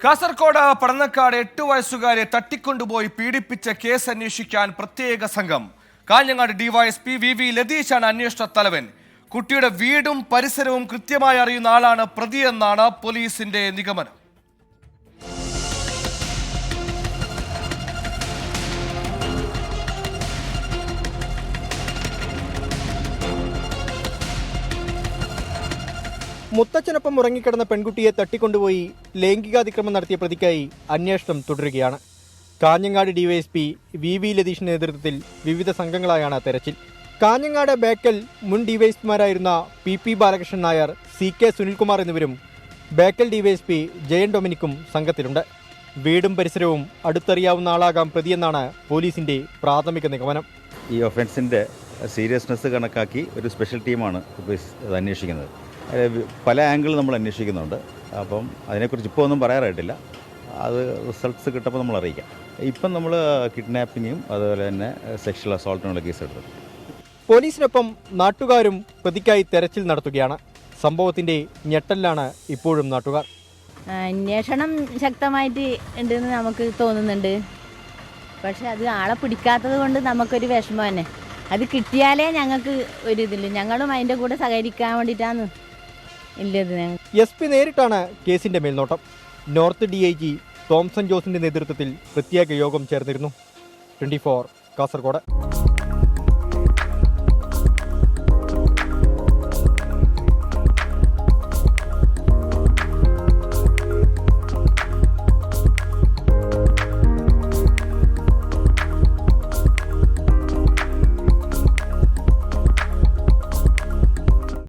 കാസർഗോഡ് പടന്നക്കാട് 8 വയസ്സുകാരെ തട്ടിക്കൊണ്ടുപോയി പീഡിപ്പിച്ച കേസ് അന്വേഷിക്കാൻ പ്രത്യേക സംഘം. കാഞ്ഞങ്ങാട് ഡിവൈഎസ്പി വി ലതീഷാണ് അന്വേഷണ തലവൻ. കുട്ടിയുടെ വീടും പരിസരവും കൃത്യമായി അറിയുന്ന ആളാണ് പ്രതിയെന്നാണ് പോലീസിന്റെ നിഗമനം. മുത്തച്ഛനൊപ്പം ഉറങ്ങിക്കിടന്ന പെൺകുട്ടിയെ തട്ടിക്കൊണ്ടുപോയി ലൈംഗികാതിക്രമം നടത്തിയ പ്രതിക്കായി അന്വേഷണം തുടരുകയാണ്. കാഞ്ഞങ്ങാട് ഡിവൈഎസ്പി വി ലതീഷിന്റെ നേതൃത്വത്തിൽ വിവിധ സംഘങ്ങളായാണ് തെരച്ചിൽ. കാഞ്ഞങ്ങാട് ബേക്കൽ മുൻ ഡിവൈഎസ്പിമാരായിരുന്ന പി ബാലകൃഷ്ണൻ നായർ, CK സുനിൽകുമാർ എന്നിവരും ബേക്കൽ ഡിവൈഎസ്പി ജയൻ ഡൊമിനിക്കും സംഘത്തിലുണ്ട്. വീടും പരിസരവും അടുത്തറിയാവുന്ന ആളാകാം പ്രതിയെന്നാണ് പോലീസിന്റെ പ്രാഥമിക നിഗമനം. ഈ ഒഫൻസിൻ്റെ സീരിയസ്നെസ് കണക്കാക്കി ഒരു സ്പെഷ്യൽ ടീമാണ് അന്വേഷിക്കുന്നത്. പല ആംഗിൾ നമ്മൾ അന്വേഷിക്കുന്നുണ്ട്. അപ്പം അതിനെക്കുറിച്ച് ഇപ്പോൾ ഒന്നും പറയാറായിട്ടില്ല. അത് റിസൾട്ട്സ് കിട്ടുമ്പോൾ നമ്മൾ അറിയിക്കാം. ഇപ്പം നമ്മൾ കിഡ്നാപ്പിങ്ങും അതുപോലെ തന്നെ സെക്ഷൽ അസോൾട്ടിനുള്ള കേസെടുത്തു. പോലീസിനൊപ്പം നാട്ടുകാരും പ്രതിക്കായി തെരച്ചിൽ നടത്തുകയാണ്. സംഭവത്തിന്റെ ഞെട്ടലിലാണ് ഇപ്പോഴും നാട്ടുകാർ. അന്വേഷണം ശക്തമായിട്ട് ഉണ്ടെന്ന് നമുക്ക് തോന്നുന്നുണ്ട്. പക്ഷെ അത് ആളെ പിടിക്കാത്തത് കൊണ്ട് നമുക്കൊരു വിഷമം തന്നെ. അത് കിട്ടിയാലേ ഞങ്ങൾക്ക് ഒരു ഇതില്ല. ഞങ്ങളും അതിൻ്റെ കൂടെ സഹകരിക്കാൻ വേണ്ടിയിട്ടാണ് ഇല്ലത്. SP നേരിട്ടാണ് കേസിന്റെ മേൽനോട്ടം. നോർത്ത് DIG തോംസൺ ജോസിന്റെ നേതൃത്വത്തിൽ പ്രത്യേക യോഗം ചേർന്നിരുന്നു. 24 കാസർഗോഡ്.